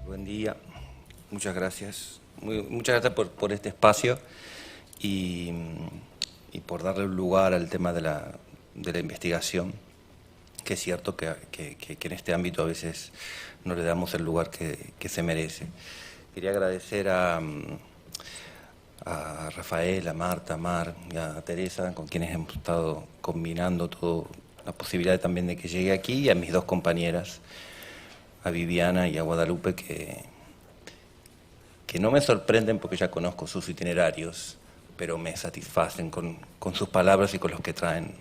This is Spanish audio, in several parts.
Buen día, muchas gracias. Muchas gracias por este espacio y, por darle un lugar al tema de la investigación, que es cierto que en este ámbito a veces no le damos el lugar que se merece. Quería agradecer a Rafael, a Marta, a Mar y a Teresa, con quienes hemos estado combinando todo, la posibilidad también de que llegue aquí, y a mis dos compañeras, a Viviana y a Guadalupe, que no me sorprenden porque ya conozco sus itinerarios, pero me satisfacen con sus palabras y con los que traen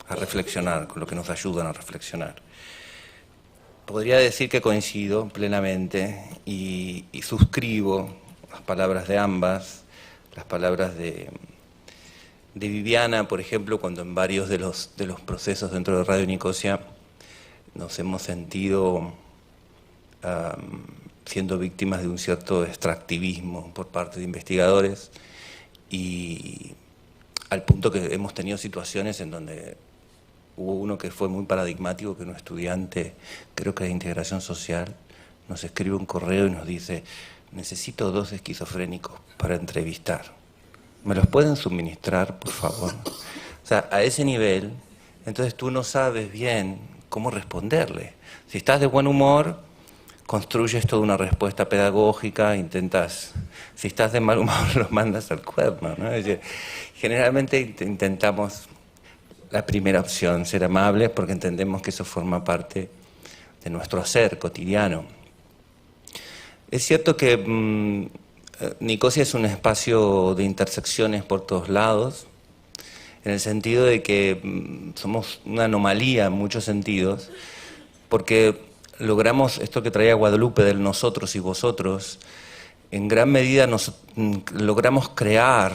a reflexionar, con lo que nos ayudan a reflexionar. Podría decir que coincido plenamente y suscribo las palabras de ambas, las palabras de Viviana, por ejemplo, cuando en varios de los procesos dentro de Radio Nicosia nos hemos sentido siendo víctimas de un cierto extractivismo por parte de investigadores, y al punto que hemos tenido situaciones en donde hubo uno que fue muy paradigmático, que un estudiante, creo que de integración social, nos escribe un correo y nos dice: necesito 2 esquizofrénicos para entrevistar. ¿Me los pueden suministrar, por favor? O sea, a ese nivel, entonces tú no sabes bien cómo responderle. Si estás de buen humor, construyes toda una respuesta pedagógica, intentas. Si estás de mal humor, los mandas al cuerno, ¿no? Es decir, generalmente intentamos la primera opción, ser amables, porque entendemos que eso forma parte de nuestro hacer cotidiano. Es cierto que Nicosia es un espacio de intersecciones por todos lados, en el sentido de que somos una anomalía en muchos sentidos, porque logramos esto que traía Guadalupe del nosotros y vosotros. En gran medida logramos crear,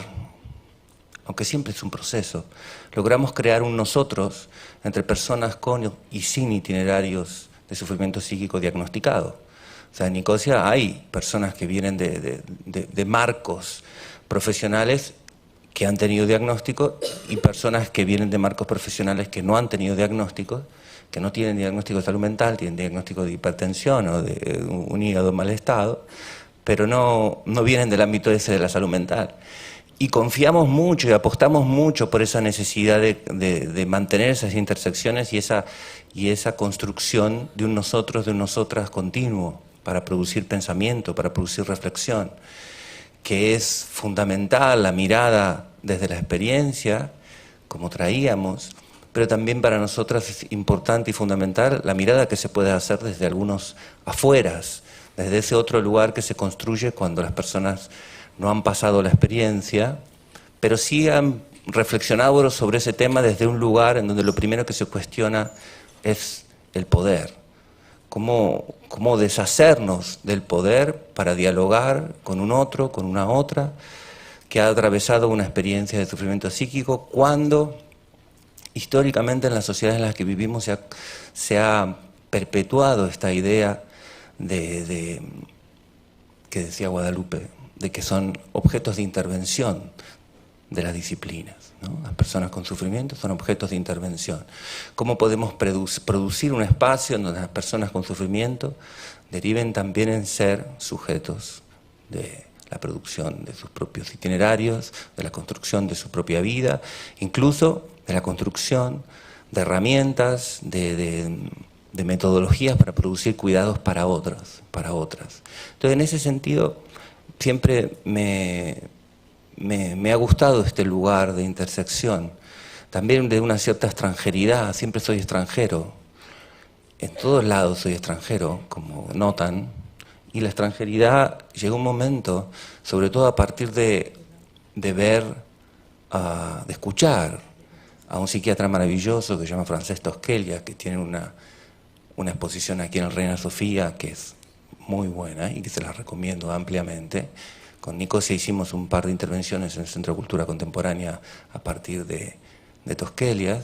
aunque siempre es un proceso, logramos crear un nosotros entre personas con y sin itinerarios de sufrimiento psíquico diagnosticado. O sea, en Nicosia hay personas que vienen de marcos profesionales que han tenido diagnóstico, y personas que vienen de marcos profesionales que no han tenido diagnósticos, que no tienen diagnóstico de salud mental, tienen diagnóstico de hipertensión o de un hígado en mal estado, pero no vienen del ámbito ese de la salud mental. Y confiamos mucho y apostamos mucho por esa necesidad de mantener esas intersecciones y esa construcción de un nosotros, de un nosotras continuo, para producir pensamiento, para producir reflexión, que es fundamental la mirada desde la experiencia, como traíamos, pero también para nosotras es importante y fundamental la mirada que se puede hacer desde algunos afueras, desde ese otro lugar que se construye cuando las personas no han pasado la experiencia, pero sí han reflexionado sobre ese tema desde un lugar en donde lo primero que se cuestiona es el poder. Cómo deshacernos del poder para dialogar con un otro, con una otra, que ha atravesado una experiencia de sufrimiento psíquico, cuando históricamente en las sociedades en las que vivimos se ha perpetuado esta idea que decía Guadalupe, de que son objetos de intervención de las disciplinas, ¿no? Las personas con sufrimiento son objetos de intervención. ¿Cómo podemos producir un espacio en donde las personas con sufrimiento deriven también en ser sujetos de la producción de sus propios itinerarios, de la construcción de su propia vida, incluso de la construcción de herramientas, de metodologías para producir cuidados para otras? Entonces, en ese sentido, siempre me ha gustado este lugar de intersección, también de una cierta extranjeridad. Siempre soy extranjero, en todos lados soy extranjero, como notan, y la extranjeridad llegó un momento, sobre todo a partir de ver, de escuchar a un psiquiatra maravilloso que se llama Francesc Tosquella, que tiene una exposición aquí en el Reina Sofía que es muy buena y que se la recomiendo ampliamente. Con Nicosia hicimos un par de intervenciones en el Centro de Cultura Contemporánea a partir de Tosquella,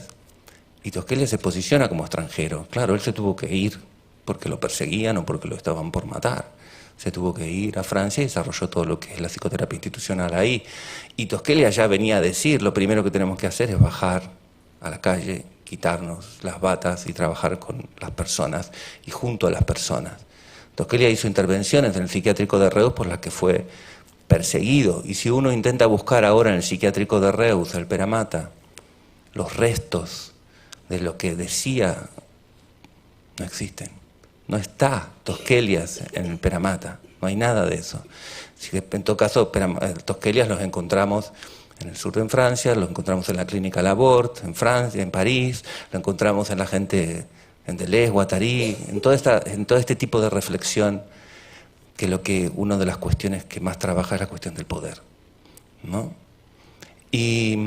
y Tosquella se posiciona como extranjero. Claro, él se tuvo que ir porque lo perseguían o porque lo estaban por matar. Se tuvo que ir a Francia y desarrolló todo lo que es la psicoterapia institucional ahí. Y Tosquella ya venía a decir: lo primero que tenemos que hacer es bajar a la calle, quitarnos las batas y trabajar con las personas y junto a las personas. Tosquelia hizo intervenciones en el psiquiátrico de Reus por las que fue perseguido. Y si uno intenta buscar ahora en el psiquiátrico de Reus, el Peramata, los restos de lo que decía, no existen. No está Tosquelias en el Peramata, no hay nada de eso. Así que en todo caso, Tosquelias los encontramos en el sur de Francia, los encontramos en la clínica Laborde, en Francia, en París, lo encontramos en la gente en Deleuze, Guattari, en todo este tipo de reflexión, que una de las cuestiones que más trabaja es la cuestión del poder, ¿no? Y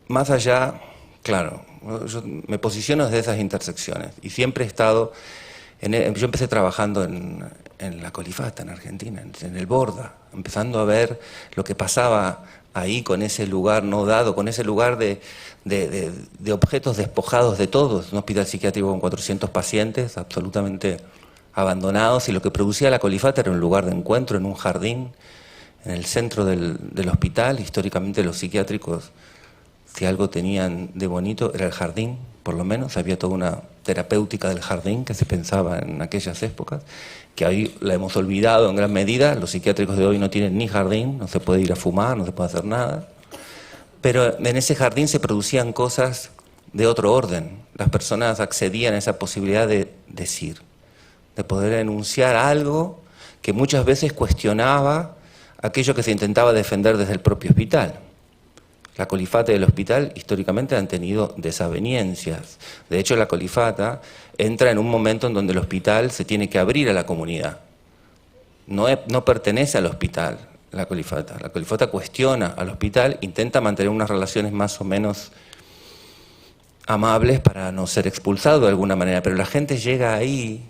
más allá, claro, yo me posiciono desde esas intersecciones y siempre he estado, yo empecé trabajando en la Colifata, en Argentina, en el Borda, empezando a ver lo que pasaba ahí con ese lugar no dado, con ese lugar de objetos despojados de todos, un hospital psiquiátrico con 400 pacientes absolutamente abandonados, y lo que producía la Colifata era un lugar de encuentro en un jardín, en el centro del hospital. Históricamente los psiquiátricos, si algo tenían de bonito, era el jardín, por lo menos. Había toda una terapéutica del jardín que se pensaba en aquellas épocas, que hoy la hemos olvidado en gran medida. Los psiquiátricos de hoy no tienen ni jardín, no se puede ir a fumar, no se puede hacer nada. Pero en ese jardín se producían cosas de otro orden. Las personas accedían a esa posibilidad de decir, de poder enunciar algo que muchas veces cuestionaba aquello que se intentaba defender desde el propio hospital. La Colifata y el hospital históricamente han tenido desavenencias. De hecho, la Colifata entra en un momento en donde el hospital se tiene que abrir a la comunidad. No pertenece al hospital la Colifata. La Colifata cuestiona al hospital, intenta mantener unas relaciones más o menos amables para no ser expulsado de alguna manera, pero la gente llega ahí,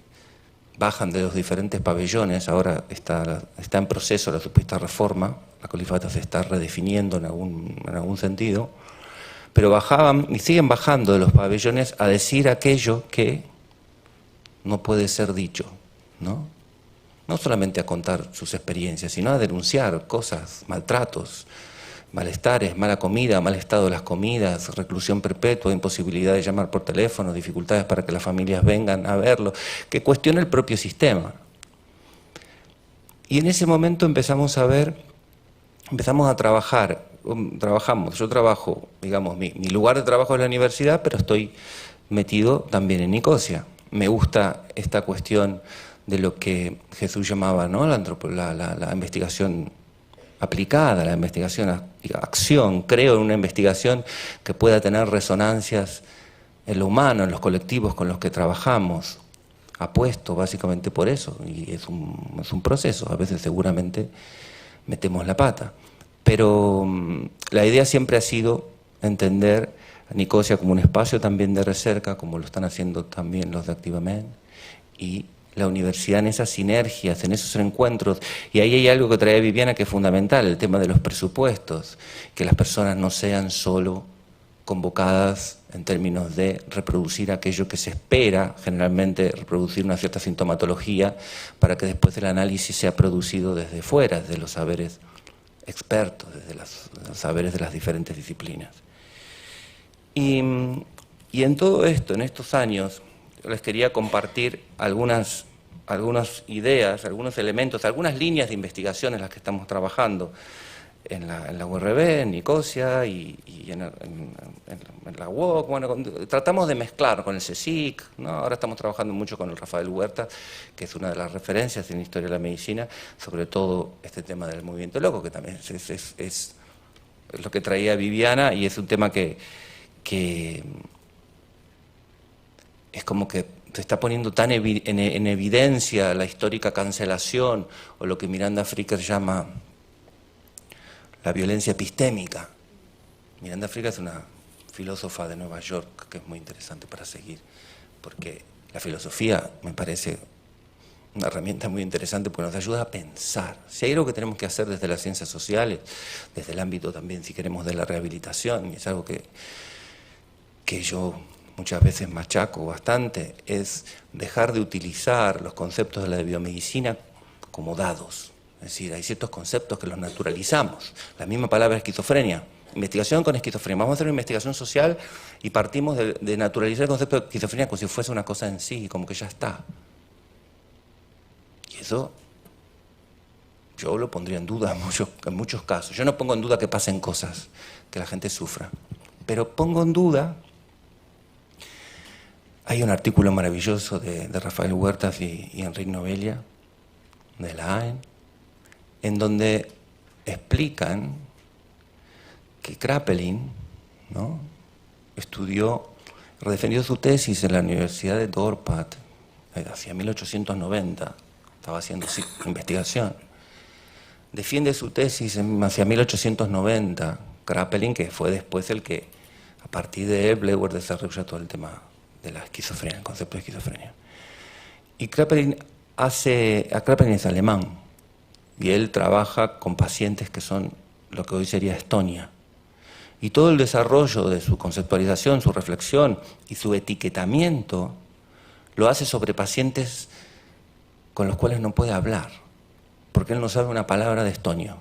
bajan de los diferentes pabellones. Ahora está en proceso la supuesta reforma, la Colifata se está redefiniendo en algún sentido, pero bajaban y siguen bajando de los pabellones a decir aquello que no puede ser dicho, ¿no? No solamente a contar sus experiencias, sino a denunciar cosas, maltratos, malestares, mala comida, mal estado de las comidas, reclusión perpetua, imposibilidad de llamar por teléfono, dificultades para que las familias vengan a verlo, que cuestiona el propio sistema. Y en ese momento empezamos a trabajar, yo trabajo, digamos, mi lugar de trabajo es la universidad, pero estoy metido también en Nicosia. Me gusta esta cuestión de lo que Jesús llamaba, ¿no?, la investigación aplicada, la investigación acción. Creo en una investigación que pueda tener resonancias en lo humano, en los colectivos con los que trabajamos. Apuesto básicamente por eso, y es un proceso. A veces seguramente metemos la pata, pero la idea siempre ha sido entender a Nicosia como un espacio también de recerca, como lo están haciendo también los de Activament, y la universidad en esas sinergias, en esos encuentros. Y ahí hay algo que trae Viviana que es fundamental, el tema de los presupuestos, que las personas no sean solo convocadas en términos de reproducir aquello que se espera, generalmente reproducir una cierta sintomatología, para que después el análisis sea producido desde fuera, desde los saberes expertos, desde los saberes de las diferentes disciplinas. Y en todo esto, en estos años, les quería compartir algunas ideas, algunos elementos, algunas líneas de investigación en las que estamos trabajando en la URB, en Nicosia y en la UOC. Bueno, tratamos de mezclar con el CSIC, ¿no? Ahora estamos trabajando mucho con el Rafael Huerta, que es una de las referencias en historia de la medicina, sobre todo este tema del movimiento loco, que también es lo que traía Viviana, y es un tema que es como que se está poniendo tan en evidencia la histórica cancelación, o lo que Miranda Fricker llama la violencia epistémica. Miranda Fricker es una filósofa de Nueva York que es muy interesante para seguir, porque la filosofía me parece una herramienta muy interesante porque nos ayuda a pensar. Si hay algo que tenemos que hacer desde las ciencias sociales, desde el ámbito también, si queremos, de la rehabilitación, y es algo que yo muchas veces machaco bastante, es dejar de utilizar los conceptos de la biomedicina como dados. Es decir, hay ciertos conceptos que los naturalizamos. La misma palabra esquizofrenia. Investigación con esquizofrenia. Vamos a hacer una investigación social y partimos de naturalizar el concepto de esquizofrenia como si fuese una cosa en sí, como que ya está. Y eso yo lo pondría en duda en muchos casos. Yo no pongo en duda que pasen cosas, que la gente sufra, pero pongo en duda. Hay un artículo maravilloso de Rafael Huertas y Enrique Novellia, de la AEN, en donde explican que Kraepelin, ¿no?, defendió su tesis en la Universidad de Dorpat hacia 1890, estaba haciendo investigación. Defiende su tesis hacia 1890, Kraepelin, que fue después el que, a partir de él, Bleuler desarrolla todo el tema de la esquizofrenia, el concepto de esquizofrenia. Y Kraepelin es alemán, y él trabaja con pacientes que son lo que hoy sería Estonia. Y todo el desarrollo de su conceptualización, su reflexión y su etiquetamiento lo hace sobre pacientes con los cuales no puede hablar, porque él no sabe una palabra de estonio.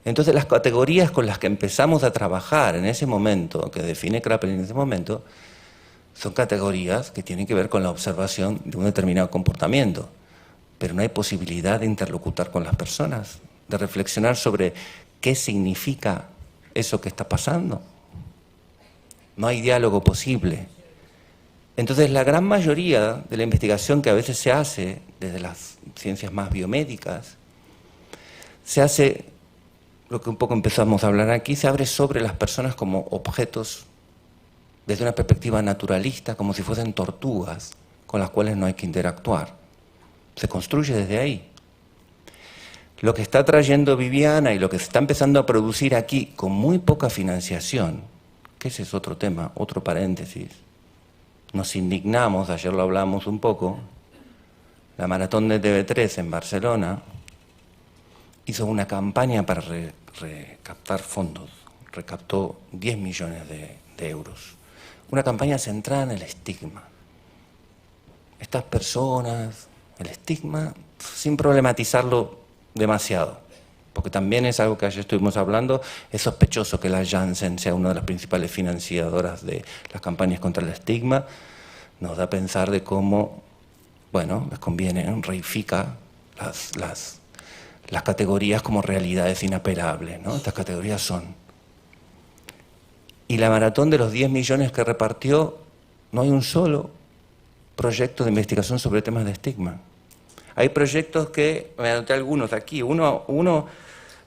Entonces las categorías con las que empezamos a trabajar en ese momento, que define Kraepelin en ese momento, son categorías que tienen que ver con la observación de un determinado comportamiento, pero no hay posibilidad de interlocutar con las personas, de reflexionar sobre qué significa eso que está pasando. No hay diálogo posible. Entonces la gran mayoría de la investigación que a veces se hace desde las ciencias más biomédicas, se hace, lo que un poco empezamos a hablar aquí, se abre sobre las personas como objetos desde una perspectiva naturalista, como si fuesen tortugas con las cuales no hay que interactuar. Se construye desde ahí. Lo que está trayendo Viviana y lo que se está empezando a producir aquí con muy poca financiación, que ese es otro tema, otro paréntesis. Nos indignamos, ayer lo hablamos un poco, la maratón de TV3 en Barcelona hizo una campaña para recaptar fondos, recaptó 10 millones de euros. Una campaña centrada en el estigma. Estas personas, el estigma, sin problematizarlo demasiado, porque también es algo que ayer estuvimos hablando, es sospechoso que la Janssen sea una de las principales financiadoras de las campañas contra el estigma. Nos da a pensar de cómo, bueno, les conviene, reifica las categorías como realidades inapelables, ¿no? Estas categorías son. Y la maratón de los 10 millones que repartió, no hay un solo proyecto de investigación sobre temas de estigma. Hay proyectos que, me anoté algunos aquí, uno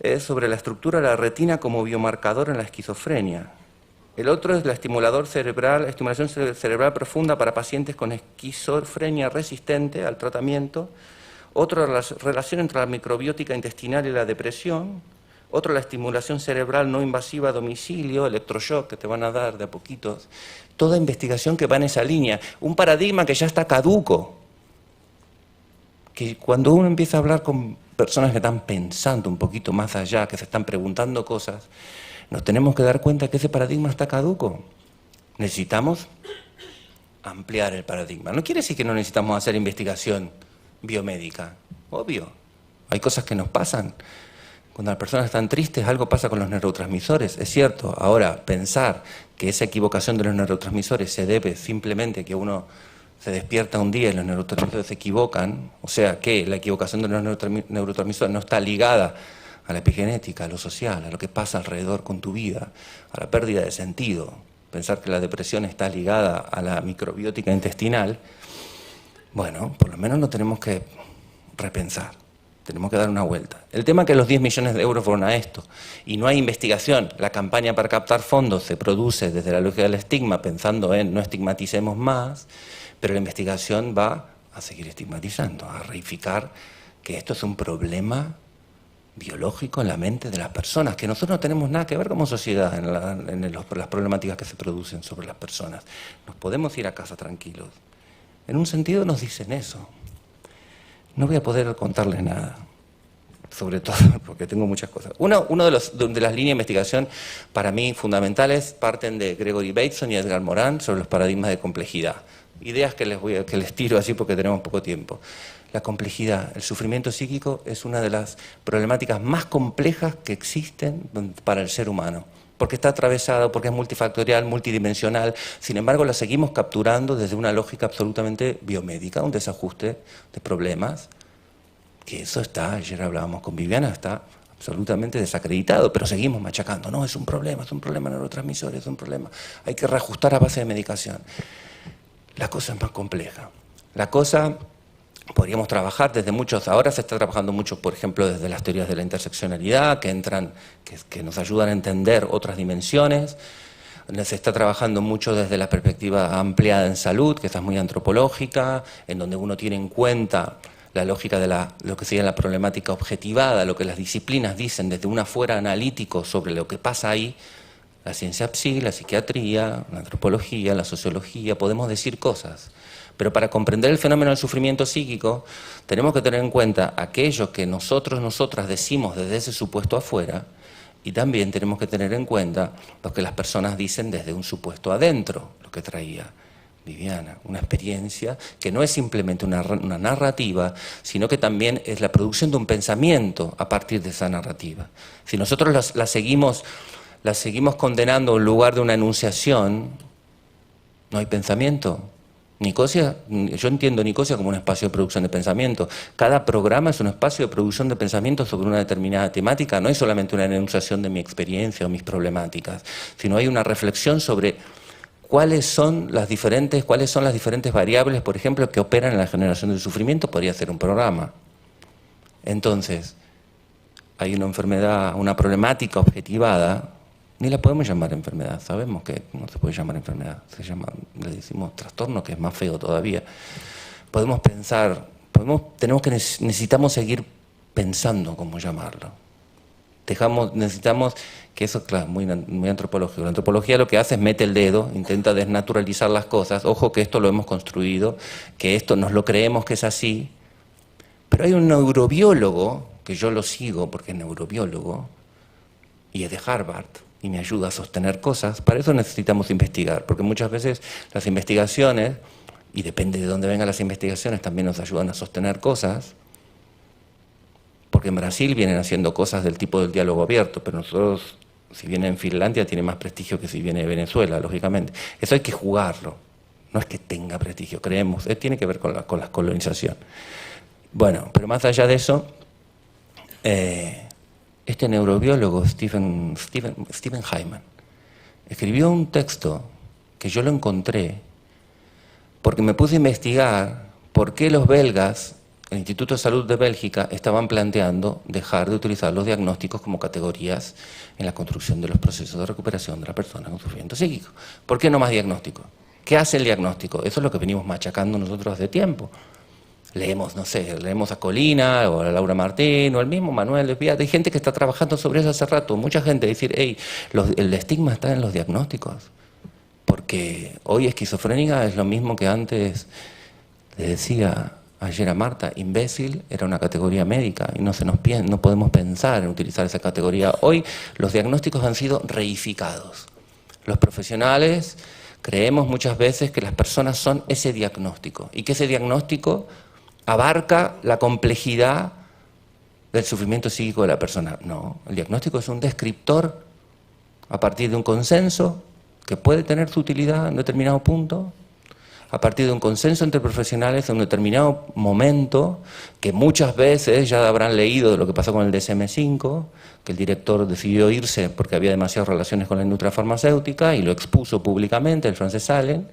es sobre la estructura de la retina como biomarcador en la esquizofrenia. El otro es la estimulación cerebral profunda para pacientes con esquizofrenia resistente al tratamiento. Otro, la relación entre la microbiótica intestinal y la depresión. Otro, la estimulación cerebral no invasiva a domicilio, electroshock que te van a dar de a poquitos. Toda investigación que va en esa línea. Un paradigma que ya está caduco. Que cuando uno empieza a hablar con personas que están pensando un poquito más allá, que se están preguntando cosas, nos tenemos que dar cuenta que ese paradigma está caduco. Necesitamos ampliar el paradigma. No quiere decir que no necesitamos hacer investigación biomédica. Obvio, hay cosas que nos pasan. Cuando las personas están tristes, algo pasa con los neurotransmisores, es cierto. Ahora, pensar que esa equivocación de los neurotransmisores se debe simplemente a que uno se despierta un día y los neurotransmisores se equivocan, o sea que la equivocación de los neurotransmisores no está ligada a la epigenética, a lo social, a lo que pasa alrededor con tu vida, a la pérdida de sentido. Pensar que la depresión está ligada a la microbiótica intestinal, bueno, por lo menos lo tenemos que repensar. Tenemos que dar una vuelta. El tema es que los 10 millones de euros fueron a esto y no hay investigación. La campaña para captar fondos se produce desde la lógica del estigma, pensando en no estigmaticemos más, pero la investigación va a seguir estigmatizando, a reificar que esto es un problema biológico en la mente de las personas, que nosotros no tenemos nada que ver como sociedad en las problemáticas que se producen sobre las personas. Nos podemos ir a casa tranquilos. En un sentido nos dicen eso. No voy a poder contarles nada, sobre todo porque tengo muchas cosas. Uno de las líneas de investigación para mí fundamentales parten de Gregory Bateson y Edgar Morin sobre los paradigmas de complejidad. Ideas que les tiro así porque tenemos poco tiempo. La complejidad, el sufrimiento psíquico es una de las problemáticas más complejas que existen para el ser humano, porque está atravesado, porque es multifactorial, multidimensional. Sin embargo, la seguimos capturando desde una lógica absolutamente biomédica, un desajuste de problemas que eso está, ayer hablábamos con Viviana, está absolutamente desacreditado, pero seguimos machacando. No, es un problema neurotransmisores, es un problema. Hay que reajustar a base de medicación. La cosa es más compleja. La cosa, podríamos trabajar desde muchos, ahora se está trabajando mucho, por ejemplo, desde las teorías de la interseccionalidad, que nos ayudan a entender otras dimensiones. Se está trabajando mucho desde la perspectiva ampliada en salud, que esta es muy antropológica, en donde uno tiene en cuenta la lógica de lo que sería la problemática objetivada, lo que las disciplinas dicen desde un afuera analítico sobre lo que pasa ahí, la ciencia psi, la psiquiatría, la antropología, la sociología, podemos decir cosas. Pero para comprender el fenómeno del sufrimiento psíquico, tenemos que tener en cuenta aquello que nosotras decimos desde ese supuesto afuera, y también tenemos que tener en cuenta lo que las personas dicen desde un supuesto adentro, lo que traía Viviana, una experiencia que no es simplemente una narrativa, sino que también es la producción de un pensamiento a partir de esa narrativa. Si nosotros la seguimos condenando en lugar de una enunciación, no hay pensamiento. Nicosia, yo entiendo Nicosia como un espacio de producción de pensamiento. Cada programa es un espacio de producción de pensamiento sobre una determinada temática. No hay solamente una enunciación de mi experiencia o mis problemáticas, sino hay una reflexión sobre cuáles son las diferentes variables, por ejemplo, que operan en la generación del sufrimiento. Podría ser un programa. Entonces, hay una enfermedad, una problemática objetivada. Ni la podemos llamar enfermedad, sabemos que no se puede llamar enfermedad, le decimos trastorno, que es más feo todavía. Podemos pensar, necesitamos seguir pensando cómo llamarlo. Necesitamos que eso, claro, muy antropológico. La antropología lo que hace es mete el dedo, intenta desnaturalizar las cosas. Ojo que esto lo hemos construido, que esto nos lo creemos que es así. Pero hay un neurobiólogo, que yo lo sigo porque es neurobiólogo, y es de Harvard, y me ayuda a sostener cosas. Para eso necesitamos investigar, porque muchas veces las investigaciones, y depende de dónde vengan las investigaciones, también nos ayudan a sostener cosas, porque en Brasil vienen haciendo cosas del tipo del diálogo abierto, pero nosotros, si viene en Finlandia, tiene más prestigio que si viene de Venezuela, lógicamente. Eso hay que jugarlo, no es que tenga prestigio, creemos, tiene que ver con la colonización. Bueno, pero más allá de eso, este neurobiólogo, Stephen Hyman, escribió un texto que yo lo encontré porque me puse a investigar por qué los belgas, el Instituto de Salud de Bélgica, estaban planteando dejar de utilizar los diagnósticos como categorías en la construcción de los procesos de recuperación de la persona con sufrimiento psíquico. ¿Por qué no más diagnóstico? ¿Qué hace el diagnóstico? Eso es lo que venimos machacando nosotros de tiempo. Leemos, no sé, leemos a Colina o a Laura Martín o al mismo Manuel de Piat. Hay gente que está trabajando sobre eso hace rato. Mucha gente decir, hey, el estigma está en los diagnósticos. Porque hoy esquizofrénica es lo mismo que antes le decía ayer a Marta, imbécil era una categoría médica y no podemos pensar en utilizar esa categoría. Hoy los diagnósticos han sido reificados. Los profesionales creemos muchas veces que las personas son ese diagnóstico y que ese diagnóstico abarca la complejidad del sufrimiento psíquico de la persona. No, el diagnóstico es un descriptor a partir de un consenso que puede tener su utilidad en determinado punto, a partir de un consenso entre profesionales en un determinado momento, que muchas veces ya habrán leído de lo que pasó con el DSM-5, que el director decidió irse porque había demasiadas relaciones con la industria farmacéutica y lo expuso públicamente, el francés Allen.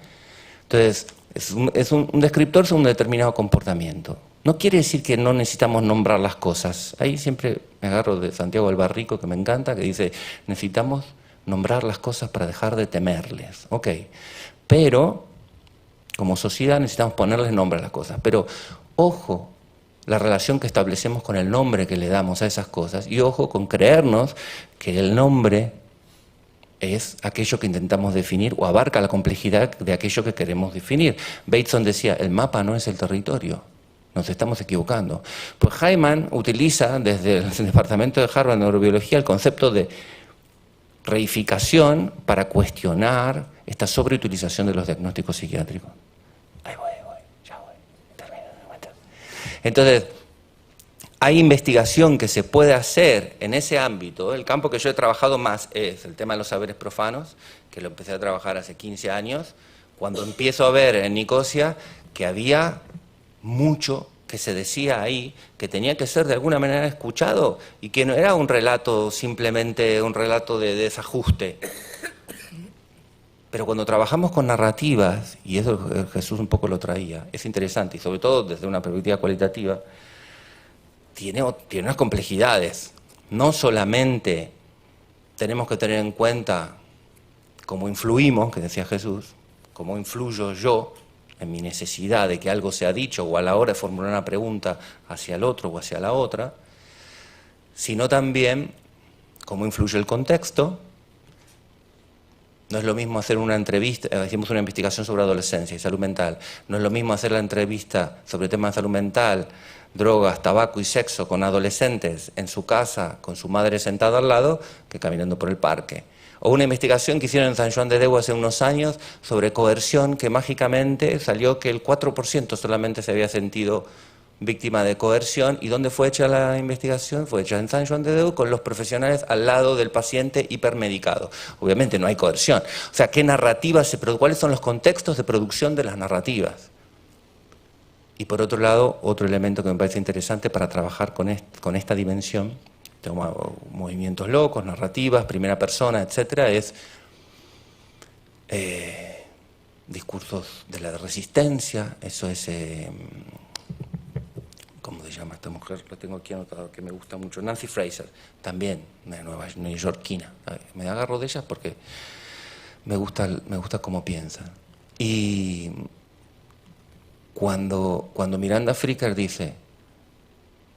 Entonces, es un descriptor sobre un determinado comportamiento. No quiere decir que no necesitamos nombrar las cosas. Ahí siempre me agarro de Santiago Albarrico, que me encanta, que dice, necesitamos nombrar las cosas para dejar de temerles. Ok, pero como sociedad necesitamos ponerles nombre a las cosas. Pero ojo, la relación que establecemos con el nombre que le damos a esas cosas, y ojo con creernos que el nombre es aquello que intentamos definir o abarca la complejidad de aquello que queremos definir. Bateson decía, el mapa no es el territorio, nos estamos equivocando. Pues Hyman utiliza desde el departamento de Harvard de Neurobiología el concepto de reificación para cuestionar esta sobreutilización de los diagnósticos psiquiátricos. Ahí voy, ya voy, termino. Entonces, hay investigación que se puede hacer en ese ámbito. El campo que yo he trabajado más es el tema de los saberes profanos, que lo empecé a trabajar hace 15 años, cuando empiezo a ver en Nicosia que había mucho que se decía ahí, que tenía que ser de alguna manera escuchado y que no era un relato, simplemente un relato de desajuste. Pero cuando trabajamos con narrativas, y eso Jesús un poco lo traía, es interesante, y sobre todo desde una perspectiva cualitativa, tiene unas complejidades. No solamente tenemos que tener en cuenta cómo influimos, que decía Jesús, cómo influyo yo en mi necesidad de que algo sea dicho o a la hora de formular una pregunta hacia el otro o hacia la otra, sino también cómo influye el contexto. No es lo mismo hacer una entrevista, hicimos una investigación sobre adolescencia y salud mental, no es lo mismo hacer la entrevista sobre temas de salud mental, drogas, tabaco y sexo con adolescentes en su casa, con su madre sentada al lado, que caminando por el parque. O una investigación que hicieron en San Juan de Deu hace unos años sobre coerción, que mágicamente salió que el 4% solamente se había sentido víctima de coerción. ¿Y dónde fue hecha la investigación? Fue hecha en San Juan de Deu con los profesionales al lado del paciente hipermedicado. Obviamente no hay coerción. O sea, ¿qué narrativas se producen? ¿Cuáles son los contextos de producción de las narrativas? Y por otro lado, otro elemento que me parece interesante para trabajar con esta dimensión, tengo movimientos locos, narrativas, primera persona, etcétera, es discursos de la resistencia. Eso es, ¿cómo se llama esta mujer? Lo tengo aquí anotado, que me gusta mucho. Nancy Fraser, también, una neoyorquina. Me agarro de ellas porque me gusta cómo piensan. Y cuando Miranda Fricker dice,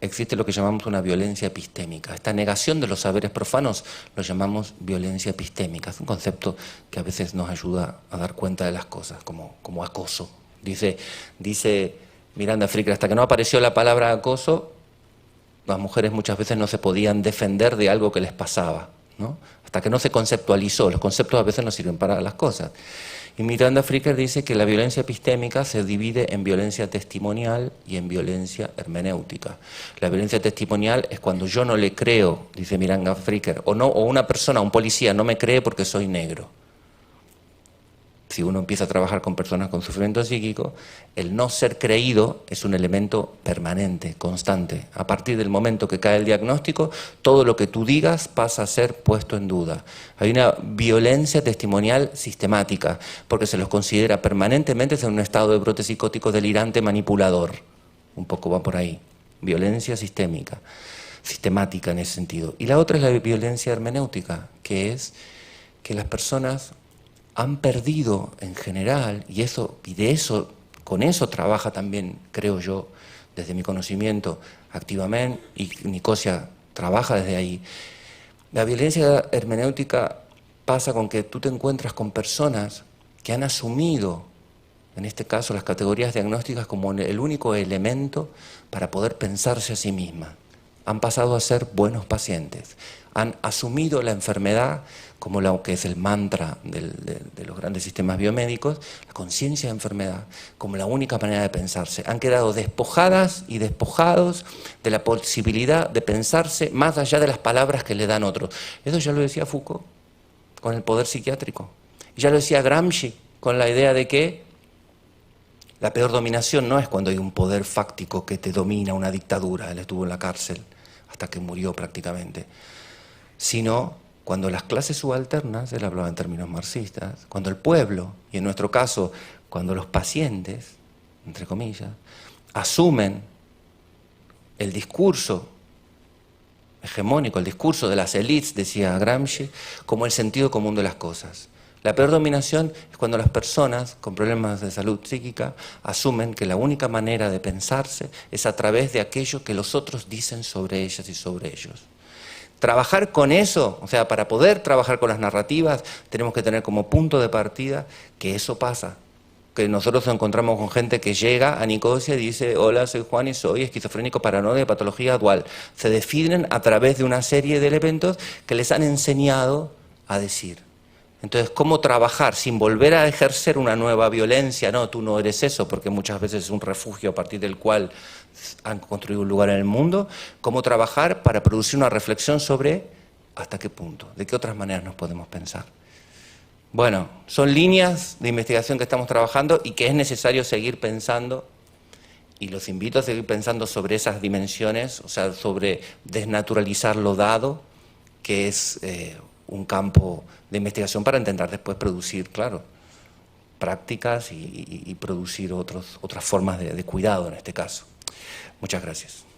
existe lo que llamamos una violencia epistémica. Esta negación de los saberes profanos lo llamamos violencia epistémica. Es un concepto que a veces nos ayuda a dar cuenta de las cosas, como acoso. Dice Miranda Fricker, hasta que no apareció la palabra acoso, las mujeres muchas veces no se podían defender de algo que les pasaba, ¿no? Hasta que no se conceptualizó. Los conceptos a veces no sirven para las cosas. Y Miranda Fricker dice que la violencia epistémica se divide en violencia testimonial y en violencia hermenéutica. La violencia testimonial es cuando yo no le creo, dice Miranda Fricker, o una persona, un policía, no me cree porque soy negro. Si uno empieza a trabajar con personas con sufrimiento psíquico, el no ser creído es un elemento permanente, constante. A partir del momento que cae el diagnóstico, todo lo que tú digas pasa a ser puesto en duda. Hay una violencia testimonial sistemática, porque se los considera permanentemente en un estado de brote psicótico delirante manipulador. Un poco va por ahí. Violencia sistémica, sistemática en ese sentido. Y la otra es la violencia hermenéutica, que es que las personas han perdido en general, y con eso trabaja también, creo yo, desde mi conocimiento activamente, y Nicosia trabaja desde ahí. La violencia hermenéutica pasa con que tú te encuentras con personas que han asumido, en este caso, las categorías diagnósticas como el único elemento para poder pensarse a sí mismas. Han pasado a ser buenos pacientes, han asumido la enfermedad como lo que es el mantra de los grandes sistemas biomédicos, la conciencia de enfermedad, como la única manera de pensarse. Han quedado despojadas y despojados de la posibilidad de pensarse más allá de las palabras que le dan otros. Eso ya lo decía Foucault con el poder psiquiátrico. Y ya lo decía Gramsci con la idea de que la peor dominación no es cuando hay un poder fáctico que te domina, una dictadura. Él estuvo en la cárcel hasta que murió prácticamente. Sino cuando las clases subalternas, él hablaba en términos marxistas, cuando el pueblo, y en nuestro caso, cuando los pacientes, entre comillas, asumen el discurso hegemónico, el discurso de las élites, decía Gramsci, como el sentido común de las cosas. La peor dominación es cuando las personas con problemas de salud psíquica asumen que la única manera de pensarse es a través de aquello que los otros dicen sobre ellas y sobre ellos. Trabajar con eso, o sea, para poder trabajar con las narrativas, tenemos que tener como punto de partida que eso pasa. Que nosotros nos encontramos con gente que llega a Nicosia y dice, hola, soy Juan y soy esquizofrénico paranoide de patología dual. Se definen a través de una serie de elementos que les han enseñado a decir. Entonces, ¿cómo trabajar sin volver a ejercer una nueva violencia? No, tú no eres eso, porque muchas veces es un refugio a partir del cual han construido un lugar en el mundo. ¿Cómo trabajar para producir una reflexión sobre hasta qué punto, de qué otras maneras nos podemos pensar? Bueno, son líneas de investigación que estamos trabajando y que es necesario seguir pensando y los invito a seguir pensando sobre esas dimensiones, o sea, sobre desnaturalizar lo dado, que es un campo de investigación para intentar después producir, claro, prácticas y producir otras formas de cuidado en este caso. Muchas gracias.